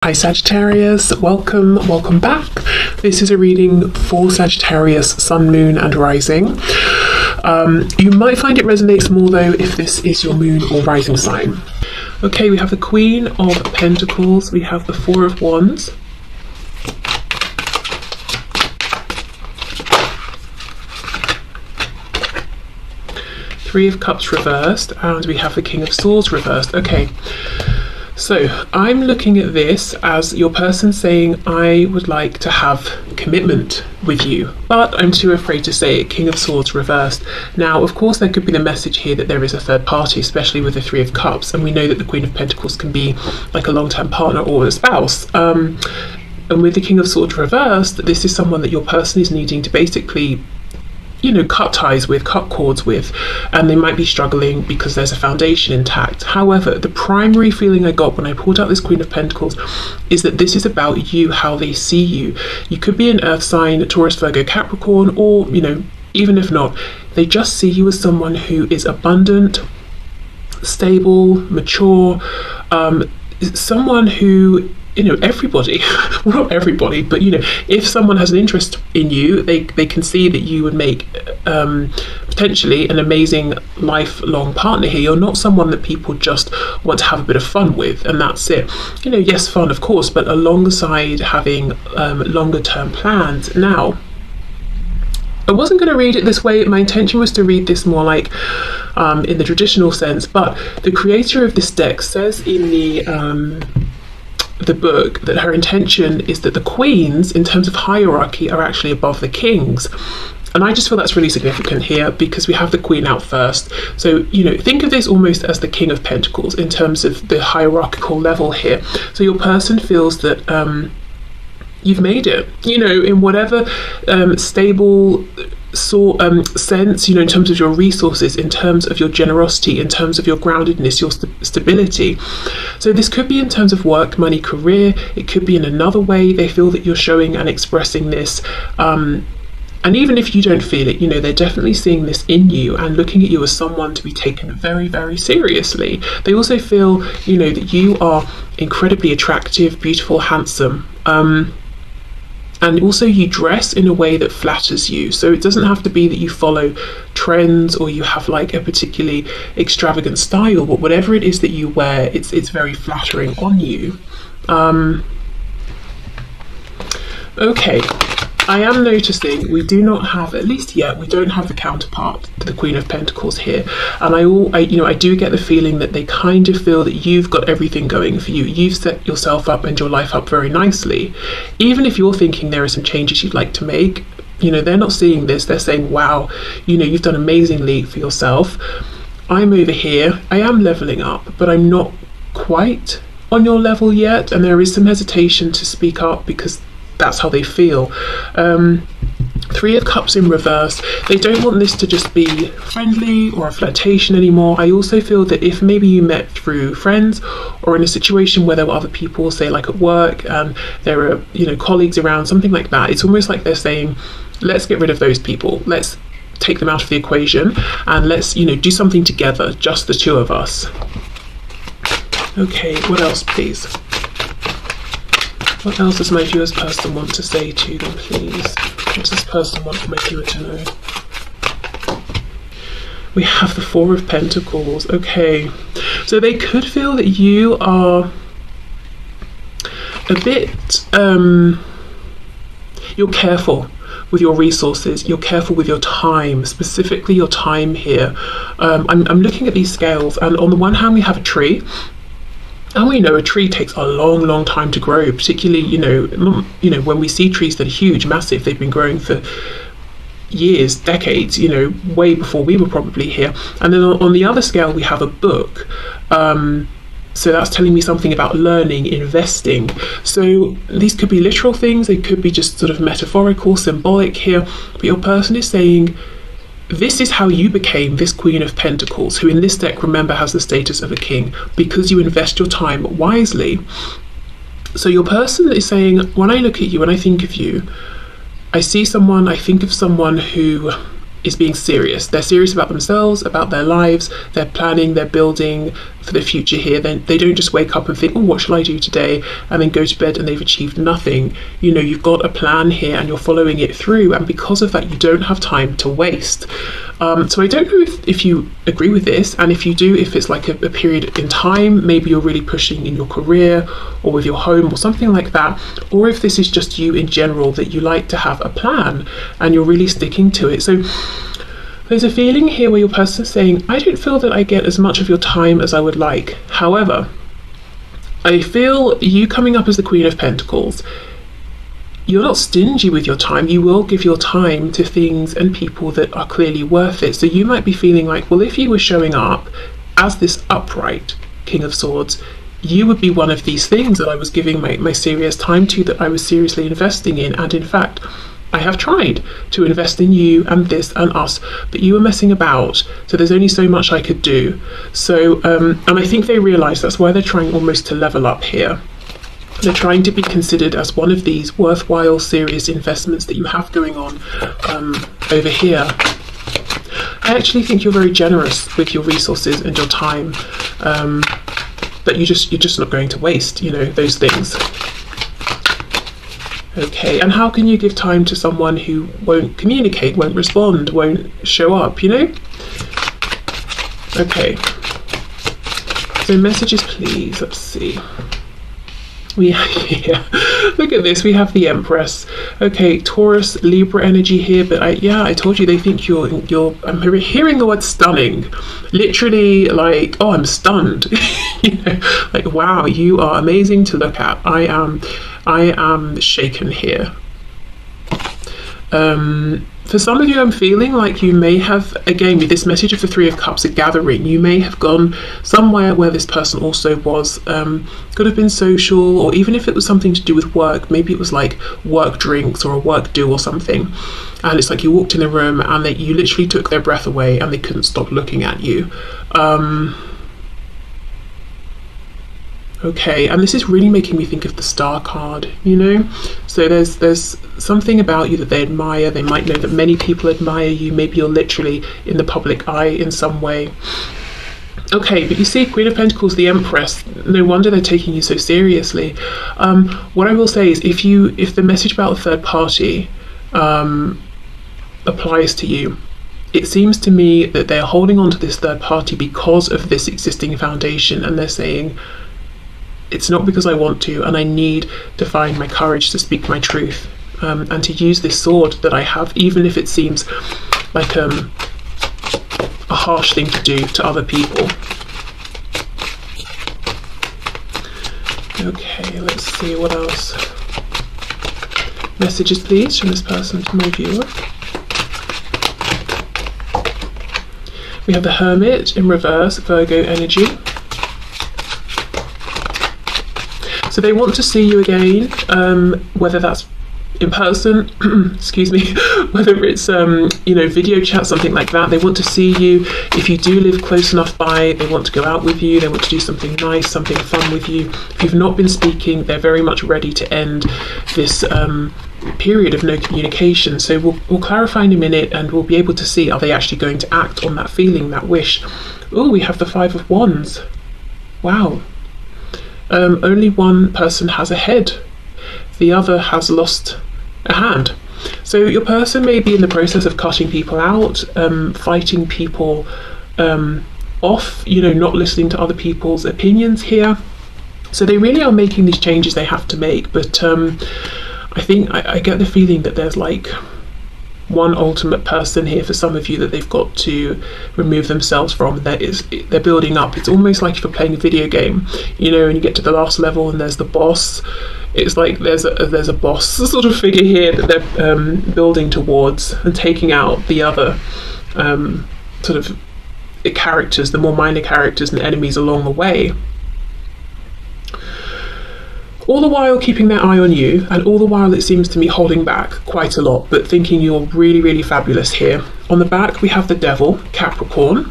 Hi Sagittarius, welcome back. This is a reading for Sagittarius, Sun, Moon and Rising. You might find it resonates more though if this is your Moon or Rising sign. Okay, we have the Queen of Pentacles, we have the Four of Wands, Three of Cups reversed, and we have the King of Swords reversed. Okay. So I'm looking at this as your person saying, I would like to have commitment with you, but I'm too afraid to say it. King of Swords reversed. Now, of course, there could be the message here that there is a third party, especially with the Three of Cups. And we know that the Queen of Pentacles can be like a long-term partner or a spouse. And with the King of Swords reversed, this is someone that your person is needing to basically, you know, cut ties with, cut cords with, and they might be struggling because there's a foundation intact. However, the primary feeling I got when I pulled out this Queen of Pentacles is that this is about you, how they see you. You could be an earth sign, Taurus, Virgo, Capricorn, or, you know, even if not, they just see you as someone who is abundant, stable, mature, someone who, you know, everybody, well, not everybody, but, you know, if someone has an interest in you, they can see that you would make potentially an amazing lifelong partner here. You're not someone that people just want to have a bit of fun with, and that's it. You know, yes, fun, of course, but alongside having longer term plans. Now, I wasn't going to read it this way. My intention was to read this more like in the traditional sense, but the creator of this deck says in the book that her intention is that the queens, in terms of hierarchy, are actually above the kings. And I just feel that's really significant here because we have the Queen out first. So, you know, think of this almost as the King of Pentacles in terms of the hierarchical level here. So your person feels that you've made it, you know, in whatever stable sense, you know, in terms of your resources, in terms of your generosity, in terms of your groundedness, your stability. So this could be in terms of work, money, career. It could be in another way they feel that you're showing and expressing this. And even if you don't feel it, you know, they're definitely seeing this in you and looking at you as someone to be taken very, very seriously. They also feel, you know, that you are incredibly attractive, beautiful, handsome. And also you dress in a way that flatters you. So it doesn't have to be that you follow trends or you have like a particularly extravagant style, but whatever it is that you wear, it's very flattering on you. Okay. I am noticing we do not have, at least yet, we don't have the counterpart to the Queen of Pentacles here. And I do get the feeling that they kind of feel that you've got everything going for you. You've set yourself up and your life up very nicely. Even if you're thinking there are some changes you'd like to make, you know, they're not seeing this. They're saying, wow, you know, you've done amazingly for yourself. I'm over here. I am leveling up, but I'm not quite on your level yet. And there is some hesitation to speak up because that's how they feel. Three of Cups in reverse. They don't want this to just be friendly or a flirtation anymore. I also feel that if maybe you met through friends or in a situation where there were other people, say like at work, and there are, you know, colleagues around, something like that, it's almost like they're saying, let's get rid of those people. Let's take them out of the equation and let's, you know, do something together, just the two of us. Okay, what else, please? What else does my viewer's person want to say to them, please? What does this person want my viewer to know? We have the Four of Pentacles. Okay, so they could feel that you are a bit, you're careful with your resources, you're careful with your time, specifically your time here. I'm looking at these scales, and on the one hand we have a tree. And we know a tree takes a long, long time to grow, particularly, you know, when we see trees that are huge, massive, they've been growing for years, decades, you know, way before we were probably here. And then on the other scale, we have a book. So that's telling me something about learning, investing. So these could be literal things. They could be just sort of metaphorical, symbolic here. But your person is saying, this is how you became this Queen of Pentacles, who in this deck, remember, has the status of a king, because you invest your time wisely. So your person is saying, when I look at you, when I think of you, I see someone, I think of someone who is being serious. They're serious about themselves, about their lives, they're planning, they're building, for the future here. Then they don't just wake up and think, oh, what shall I do today, and then go to bed and they've achieved nothing. You know, you've got a plan here and you're following it through, and because of that you don't have time to waste. So I don't know if you agree with this, and if you do, if it's like a period in time, maybe you're really pushing in your career or with your home or something like that, or if this is just you in general, that you like to have a plan and you're really sticking to it. So there's a feeling here where your person is saying, I don't feel that I get as much of your time as I would like. However, I feel you coming up as the Queen of Pentacles, you're not stingy with your time. You will give your time to things and people that are clearly worth it. So you might be feeling like, well, if you were showing up as this upright King of Swords, you would be one of these things that I was giving my serious time to, that I was seriously investing in. And in fact, I have tried to invest in you and this and us, but you were messing about, so there's only so much I could do. So and I think they realise that's why they're trying almost to level up here. They're trying to be considered as one of these worthwhile, serious investments that you have going on over here. I actually think you're very generous with your resources and your time, but you're just not going to waste, you know, those things. Okay, and how can you give time to someone who won't communicate, won't respond, won't show up, you know? Okay, so messages please. Let's see. Yeah, look at this, we have the Empress. Okay, Taurus, Libra energy here, but I told you, they think you're I'm hearing the word stunning, literally, like, oh, I'm stunned. You know, like, wow, you are amazing to look at. I am shaken here. For some of you, I'm feeling like you may have, again, with this message of the Three of Cups, a gathering, you may have gone somewhere where this person also was, could have been social, or even if it was something to do with work, maybe it was like work drinks or a work do or something, and it's like you walked in the room and you literally took their breath away and they couldn't stop looking at you. Okay, and this is really making me think of the Star card, you know? So there's something about you that they admire. They might know that many people admire you. Maybe you're literally in the public eye in some way. Okay, but you see, Queen of Pentacles, the Empress, no wonder they're taking you so seriously. What I will say is, if the message about a third party applies to you, it seems to me that they're holding on to this third party because of this existing foundation, and they're saying, it's not because I want to, and I need to find my courage to speak my truth, and to use this sword that I have, even if it seems like a harsh thing to do to other people. Okay, let's see what else. Messages please from this person to my viewer. We have the Hermit in reverse, Virgo energy. So they want to see you again, whether that's in person, excuse me, whether it's you know, video chat, something like that. They want to see you. If you do live close enough by, they want to go out with you. They want to do something nice, something fun with you. If you've not been speaking, they're very much ready to end this period of no communication. So we'll clarify in a minute, and we'll be able to see, are they actually going to act on that feeling, that wish. Oh, we have the Five of Wands. Wow. Only one person has a head, the other has lost a hand. So your person may be in the process of cutting people out, fighting people off, you know, not listening to other people's opinions here. So they really are making these changes they have to make, but I think I get the feeling that there's like one ultimate person here for some of you that they've got to remove themselves from. They're building up. It's almost like if you're playing a video game, you know, and you get to the last level and there's the boss. It's like there's a boss sort of figure here that they're building towards, and taking out the other sort of characters, the more minor characters and enemies along the way. All the while keeping their eye on you, and all the while it seems to me holding back quite a lot, but thinking you're really, really fabulous here. On the back we have the Devil, Capricorn.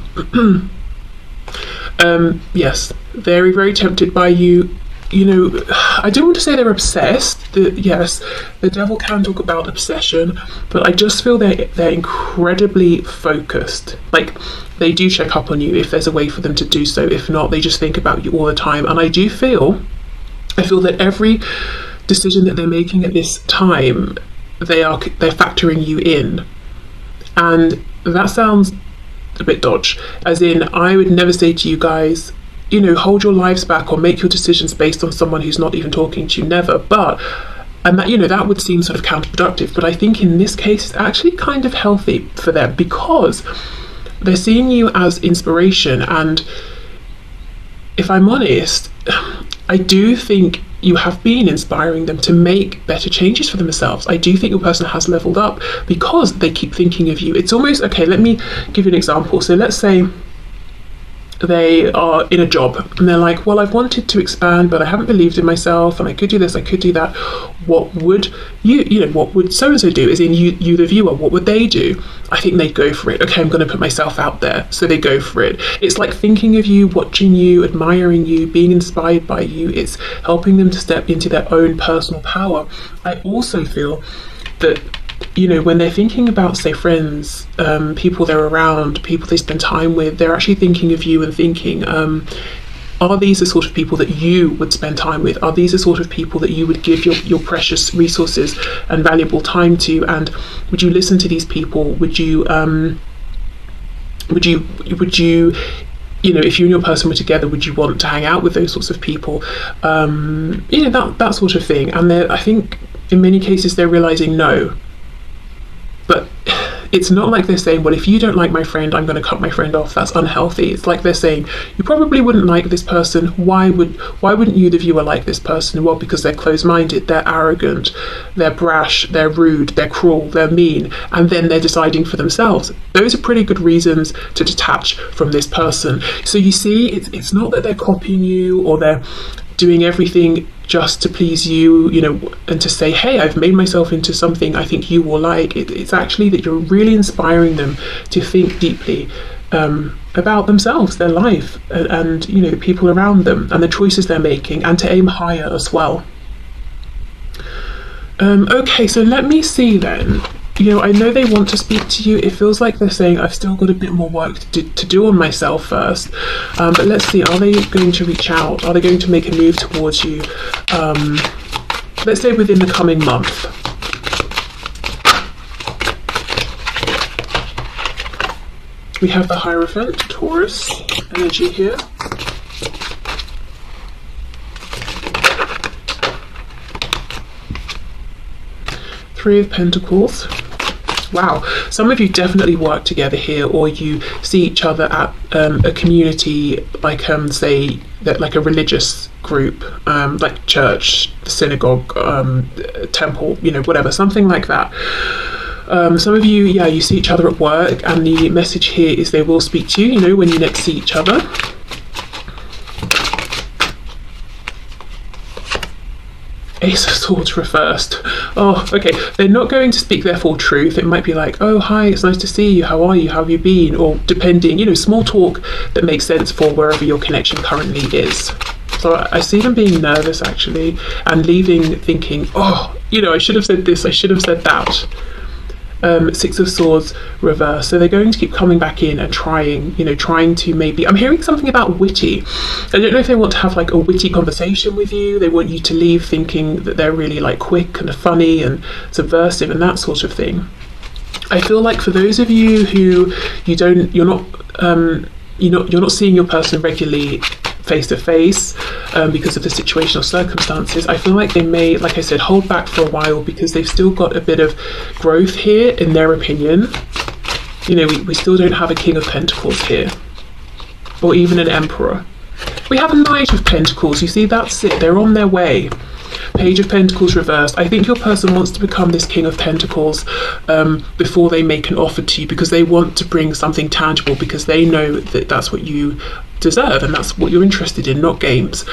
Yes, very, very tempted by you. you know, I don't want to say they're obsessed. Yes, the devil can talk about obsession, but I just feel they're incredibly focused. Like, they do check up on you if there's a way for them to do so. If not, they just think about you all the time. And I feel that every decision that they're making at this time, they're factoring you in. And that sounds a bit dodge, as in, I would never say to you guys, you know, hold your lives back or make your decisions based on someone who's not even talking to you, never. But, and that, you know, that would seem sort of counterproductive, but I think in this case it's actually kind of healthy for them, because they're seeing you as inspiration. And if I'm honest, I do think you have been inspiring them to make better changes for themselves. I do think your person has leveled up because they keep thinking of you. It's almost, okay, let me give you an example. So let's say they are in a job and they're like, well, I've wanted to expand, but I haven't believed in myself, and I could do this, I could do that. What would what would so-and-so do? As in, you the viewer, what would they do? I think they'd go for it. Okay, I'm going to put myself out there. So they go for it. It's like thinking of you, watching you, admiring you, being inspired by you. It's helping them to step into their own personal power. I also feel that, you know, when they're thinking about, say, friends, people they're around, people they spend time with, they're actually thinking of you and thinking, are these the sort of people that you would spend time with? Are these the sort of people that you would give your precious resources and valuable time to? And would you listen to these people? Would you, you know, if you and your person were together, would you want to hang out with those sorts of people? You know, that sort of thing. And I think in many cases they're realizing no. But it's not like they're saying, well, if you don't like my friend, I'm going to cut my friend off. That's unhealthy. It's like they're saying, you probably wouldn't like this person. Why wouldn't you, the viewer, like this person? Well, because they're closed-minded, they're arrogant, they're brash, they're rude, they're cruel, they're mean, and then they're deciding for themselves. Those are pretty good reasons to detach from this person. So you see, it's not that they're copying you or they're doing everything just to please you, you know, and to say, hey, I've made myself into something I think you will like. It's actually that you're really inspiring them to think deeply about themselves, their life, and you know, the people around them and the choices they're making, and to aim higher as well. Okay, so let me see then. You know, I know they want to speak to you. It feels like they're saying, I've still got a bit more work to do on myself first. But let's see, are they going to reach out? Are they going to make a move towards you? Let's say within the coming month. We have the Hierophant, Taurus energy here. Three of Pentacles. Wow, some of you definitely work together here, or you see each other at a community, like say that, like a religious group, like church, synagogue, temple, you know, whatever, something like that. Some of you, yeah, you see each other at work, and the message here is they will speak to you, you know, when you next see each other. Ace of Swords reversed. Oh, okay. They're not going to speak their full truth. It might be like, oh, hi, it's nice to see you. How are you? How have you been? Or depending, you know, small talk that makes sense for wherever your connection currently is. So I see them being nervous, actually, and leaving thinking, oh, you know, I should have said this, I should have said that. Six of Swords reverse. So they're going to keep coming back in and trying to maybe, I'm hearing something about witty. I don't know if they want to have like a witty conversation with you. They want you to leave thinking that they're really like quick and funny and subversive and that sort of thing. I feel like for those of you who you're not seeing your person regularly face to face because of the situational circumstances, I feel like they may, like I said, hold back for a while because they've still got a bit of growth here, in their opinion. You know, we still don't have a King of Pentacles here, or even an Emperor. We have a Knight of Pentacles. You see, that's it. They're on their way. Page of Pentacles reversed. I think your person wants to become this King of Pentacles before they make an offer to you, because they want to bring something tangible, because they know that that's what you deserve and that's what you're interested in, not games.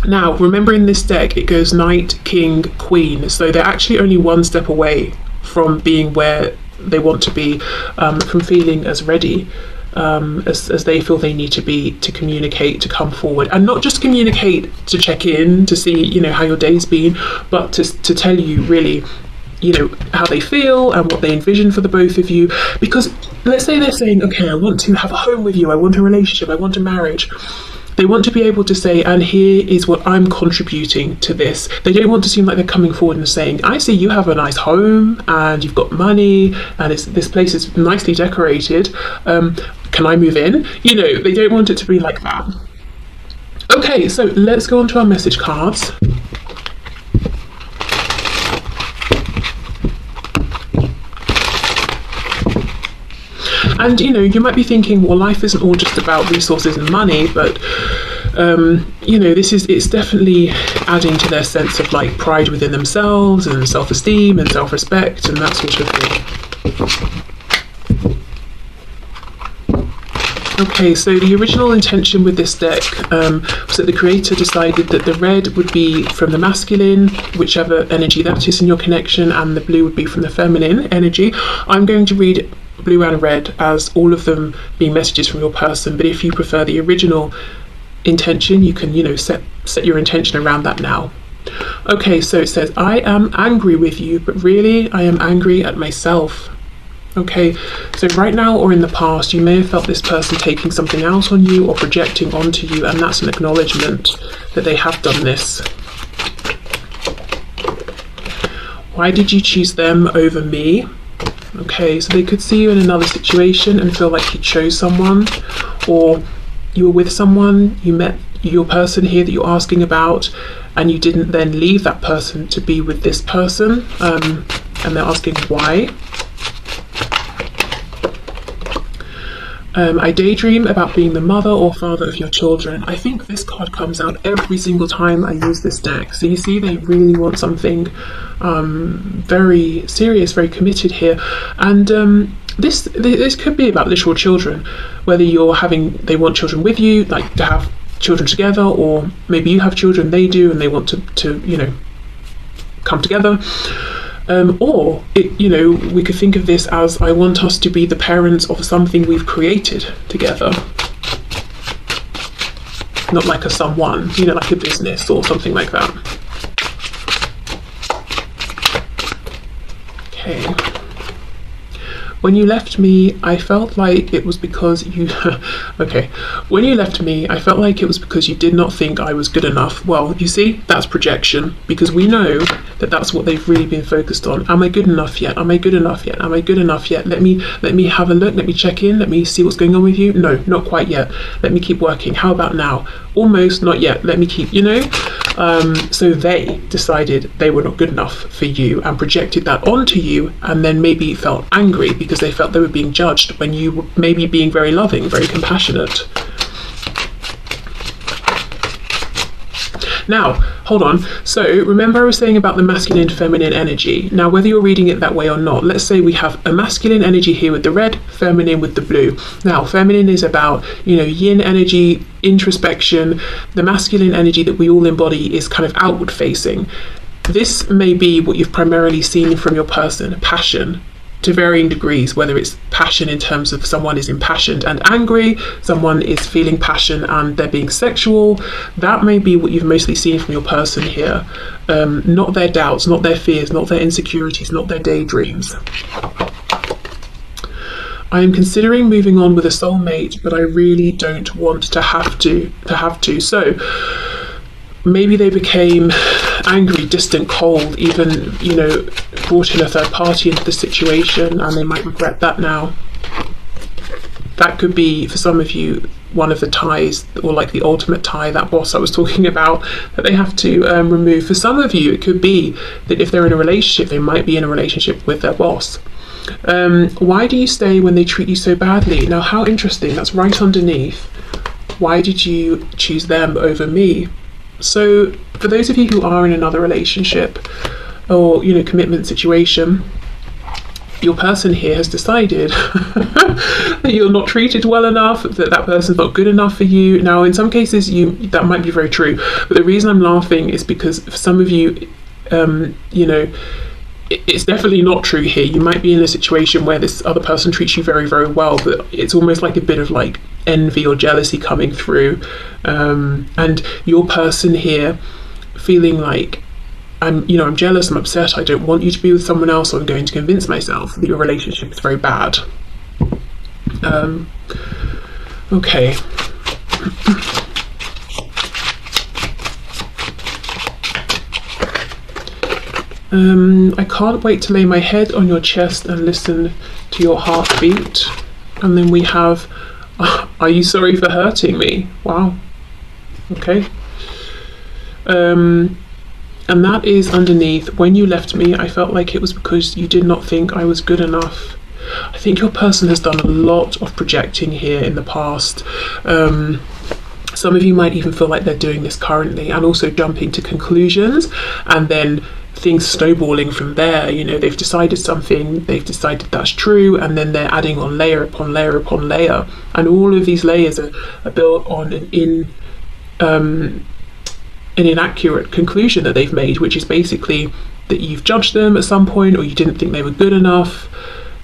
Now, remember, in this deck it goes Knight, King, Queen, so they're actually only one step away from being where they want to be, from feeling as ready as they feel they need to be to communicate, to come forward, and not just communicate to check in, to see, you know, how your day's been, but to tell you really, you know, how they feel and what they envision for the both of you. Because let's say they're saying, okay, I want to have a home with you, I want a relationship, I want a marriage. They want to be able to say, and here is what I'm contributing to this. They don't want to seem like they're coming forward and saying, I see you have a nice home and you've got money and this place is nicely decorated. Can I move in? You know, they don't want it to be like that. Okay, so let's go on to our message cards. And, you know, you might be thinking, well, life isn't all just about resources and money, but, you know, it's definitely adding to their sense of like pride within themselves and self-esteem and self-respect and that sort of thing. Okay, so the original intention with this deck was that the creator decided that the red would be from the masculine, whichever energy that is in your connection, and the blue would be from the feminine energy. I'm going to read blue and red as all of them being messages from your person, but if you prefer the original intention, you can, you know, set your intention around that now. Okay, so it says, I am angry with you, but really I am angry at myself. Okay, so right now or in the past, you may have felt this person taking something out on you or projecting onto you, and that's an acknowledgement that they have done this. Why did you choose them over me? Okay, so they could see you in another situation and feel like you chose someone, or you were with someone, you met your person here that you're asking about, and you didn't then leave that person to be with this person, and they're asking why. I daydream about being the mother or father of your children. I think this card comes out every single time I use this deck. So you see, they really want something very serious, very committed here. And this could be about literal children, whether they want children with you, like to have children together, or maybe you have children, they do, and they want to you know, come together. Or, you know, we could think of this as, I want us to be the parents of something we've created together. Not like a someone, you know, like a business or something like that. Okay. When you left me, I felt like it was because you... okay. When you left me, I felt like it was because you did not think I was good enough. Well, you see, that's projection, because we know that that's what they've really been focused on. Am I good enough yet? Am I good enough yet? Am I good enough yet? Let me have a look. Let me check in. Let me see what's going on with you. No, not quite yet. Let me keep working. How about now? Almost, not yet. Let me keep, you know? So they decided they were not good enough for you and projected that onto you, and then maybe felt angry because they felt they were being judged when you were maybe being very loving, very compassionate. Now, hold on. So remember I was saying about the masculine feminine energy. Now, whether you're reading it that way or not, let's say we have a masculine energy here with the red, feminine with the blue. Now, feminine is about, you know, yin energy, introspection. The masculine energy that we all embody is kind of outward facing. This may be what you've primarily seen from your person, passion, to varying degrees, whether it's passion in terms of someone is impassioned and angry, someone is feeling passion and they're being sexual. That may be what you've mostly seen from your person here. Not their doubts, not their fears, not their insecurities, not their daydreams. I am considering moving on with a soulmate, but I really don't want to have to. So maybe they became angry, distant, cold, even, you know, brought in a third party into the situation, and they might regret that now. That could be, for some of you, one of the ties, or like the ultimate tie, that boss I was talking about, that they have to remove. For some of you, it could be that if they're in a relationship, they might be in a relationship with their boss. Why do you stay when they treat you so badly? Now, how interesting, that's right underneath. Why did you choose them over me? So for those of you who are in another relationship or, you know, commitment situation, your person here has decided that you're not treated well enough, that person's not good enough for you. Now, in some cases, that might be very true, but the reason I'm laughing is because for some of you, you know, it's definitely not true here. You might be in a situation where this other person treats you very, very well, but it's almost like a bit of like envy or jealousy coming through, and your person here feeling like, I'm jealous, I'm upset, I don't want you to be with someone else, or I'm going to convince myself that your relationship is very bad. Okay. I can't wait to lay my head on your chest and listen to your heartbeat. And then we have, are you sorry for hurting me? Wow. Okay. And that is underneath, when you left me, I felt like it was because you did not think I was good enough. I think your person has done a lot of projecting here in the past. Some of you might even feel like they're doing this currently, and also jumping to conclusions and then things snowballing from there. They've decided something, they've decided that's true, and then they're adding on layer upon layer upon layer, and all of these layers are built on an inaccurate conclusion that they've made, which is basically that you've judged them at some point, or you didn't think they were good enough,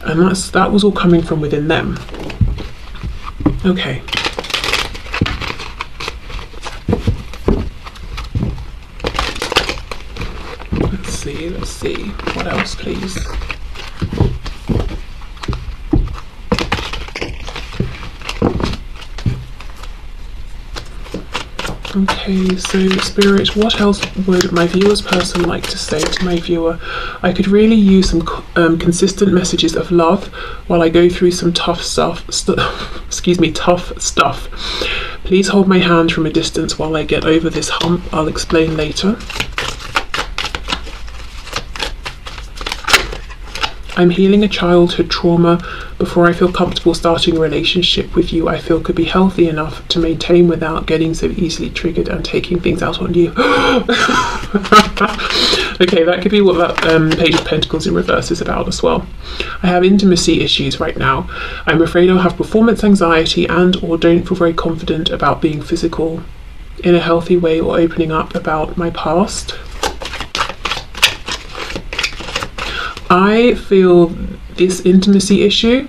and that was all coming from within them. Okay. Let's see. What else, please? Okay, so Spirit, what else would my viewer's person like to say to my viewer? I could really use some consistent messages of love while I go through some tough stuff. Tough stuff. Please hold my hand from a distance while I get over this hump. I'll explain later. I'm healing a childhood trauma before I feel comfortable starting a relationship with you I feel could be healthy enough to maintain without getting so easily triggered and taking things out on you. Okay, that could be what that Page of Pentacles in reverse is about as well. I have intimacy issues right now. I'm afraid I'll have performance anxiety or don't feel very confident about being physical in a healthy way or opening up about my past. I feel this intimacy issue,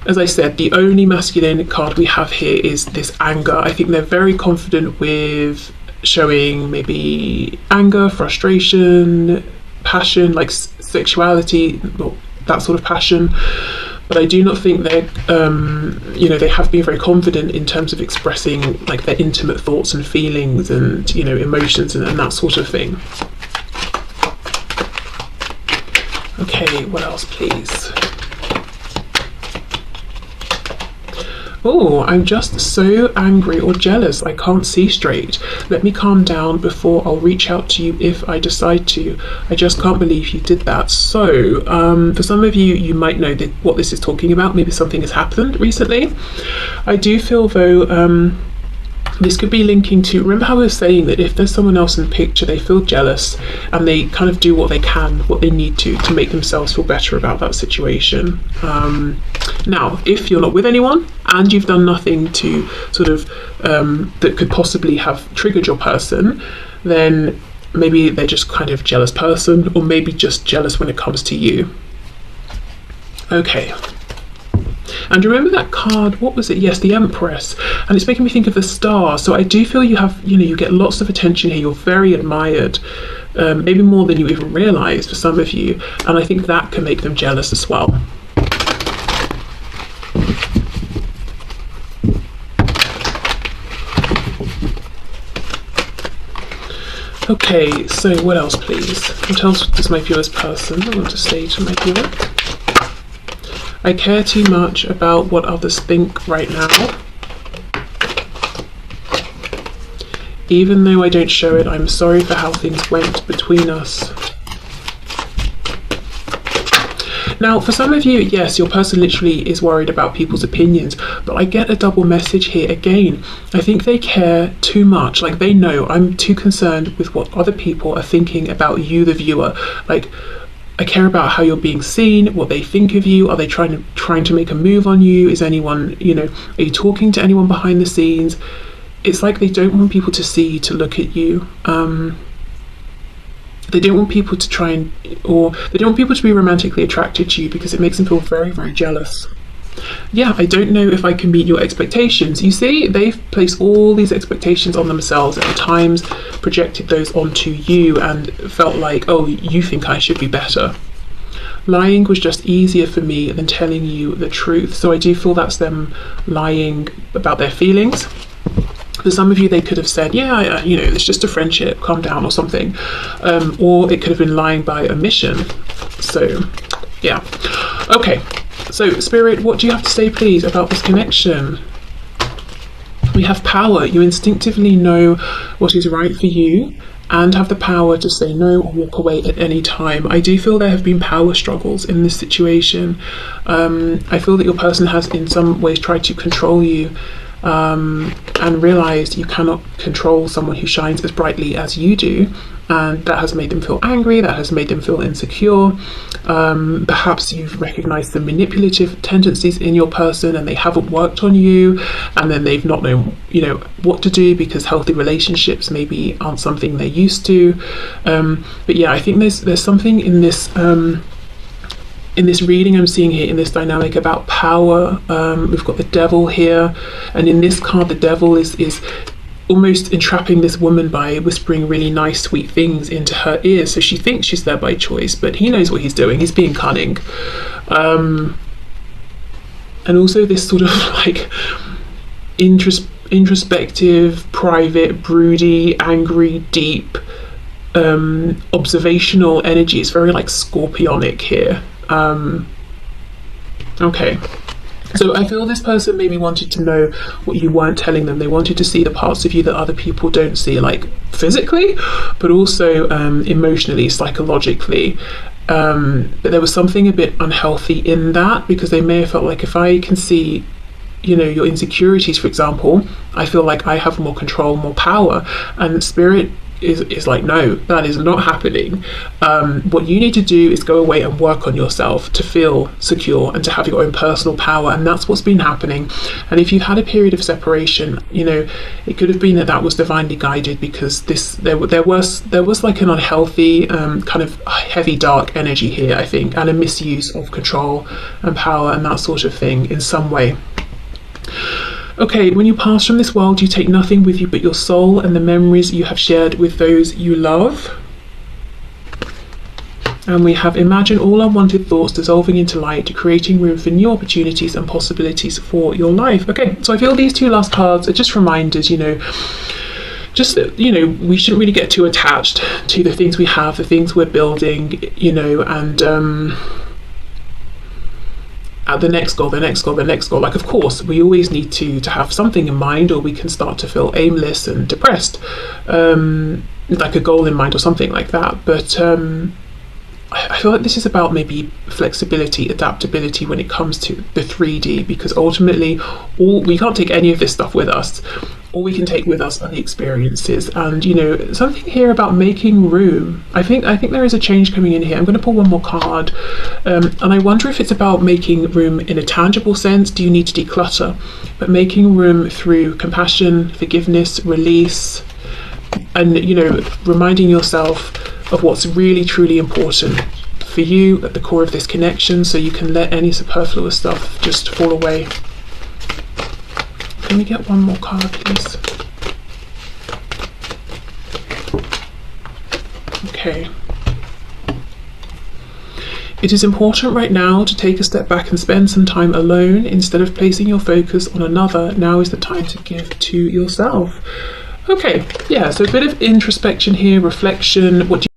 as I said, the only masculine card we have here is this anger. I think they're very confident with showing maybe anger, frustration, passion, like sexuality, that sort of passion. But I do not think they're, they have been very confident in terms of expressing like their intimate thoughts and feelings and, emotions and that sort of thing. Okay, what else, please? Oh, I'm just so angry or jealous. I can't see straight. Let me calm down before I'll reach out to you if I decide to. I just can't believe you did that. So, for some of you, you might know what this is talking about. Maybe something has happened recently. I do feel, though, this could be linking to, remember how I was saying that if there's someone else in the picture, they feel jealous and they kind of do what they can, what they need to make themselves feel better about that situation. Now, if you're not with anyone and you've done nothing to sort of, that could possibly have triggered your person, then maybe they're just kind of jealous person, or maybe just jealous when it comes to you. Okay. And remember that card, what was it? Yes, the Empress. And it's making me think of the star. So I do feel you have, you get lots of attention here. You're very admired, maybe more than you even realise for some of you. And I think that can make them jealous as well. Okay, so what else, please? What else does my viewer's person want to say to my viewer? I care too much about what others think right now. Even though I don't show it, I'm sorry for how things went between us. Now, for some of you, yes, your person literally is worried about people's opinions, but I get a double message here again. I think they care too much. Like, they know I'm too concerned with what other people are thinking about you, the viewer. Like, I care about how you're being seen, what they think of you. Are they trying to make a move on you? Is anyone, are you talking to anyone behind the scenes? It's like they don't want people to see, to look at you. they don't want people to try and, or they don't want people to be romantically attracted to you because it makes them feel very, very jealous. Yeah, I don't know if I can meet your expectations. You see, they've placed all these expectations on themselves, and at times projected those onto you and felt like, oh, you think I should be better. Lying was just easier for me than telling you the truth. So I do feel that's them lying about their feelings. For some of you, they could have said, yeah, you know, it's just a friendship, calm down, or something. Or it could have been lying by omission. So, yeah. Okay. So, Spirit, what do you have to say, please, about this connection? We have power. You instinctively know what is right for you and have the power to say no or walk away at any time. I do feel there have been power struggles in this situation. I feel that your person has in some ways tried to control you, and realised you cannot control someone who shines as brightly as you do, and that has made them feel angry, that has made them feel insecure. Perhaps you've recognised the manipulative tendencies in your person and they haven't worked on you, and then they've not known, you know, what to do because healthy relationships maybe aren't something they're used to. But yeah, I think there's something in this reading I'm seeing here, in this dynamic about power. We've got the devil here, and in this card the devil is almost entrapping this woman by whispering really nice sweet things into her ears, so she thinks she's there by choice, but he knows what he's doing. He's being cunning. And also this sort of like introspective, private, broody, angry, deep, observational energy. It's very like scorpionic here. Okay, so I feel this person maybe wanted to know what you weren't telling them. They wanted to see the parts of you that other people don't see, like physically, but also emotionally, psychologically. But there was something a bit unhealthy in that, because they may have felt like, if I can see, you know, your insecurities, for example, I feel like I have more control, more power. And Spirit is like, no, that is not happening. What you need to do is go away and work on yourself to feel secure and to have your own personal power, and that's what's been happening. And if you've had a period of separation, you know, it could have been that was divinely guided, because there was like an unhealthy kind of heavy dark energy here, I think, and a misuse of control and power and that sort of thing in some way. Okay, when you pass from this world, you take nothing with you but your soul and the memories you have shared with those you love. And we have imagine all unwanted thoughts dissolving into light, creating room for new opportunities and possibilities for your life. Okay, so I feel these two last cards are just reminders, you know, just, you know, we shouldn't really get too attached to the things we have, the things we're building, you know, and at the next goal, the next goal, the next goal. Like, of course, we always need to have something in mind, or we can start to feel aimless and depressed, like a goal in mind or something like that. But I feel like this is about maybe flexibility, adaptability when it comes to the 3D, because ultimately we can't take any of this stuff with us. All we can take with us are the experiences. And, you know, something here about making room. I think there is a change coming in here. I'm going to pull one more card, and I wonder if it's about making room in a tangible sense. Do you need to declutter? But making room through compassion, forgiveness, release, and, you know, reminding yourself of what's really truly important for you at the core of this connection, so you can let any superfluous stuff just fall away. Can we get one more card, please? Okay. It is important right now to take a step back and spend some time alone instead of placing your focus on another. Now is the time to give to yourself. Okay, yeah, so a bit of introspection here, reflection. What do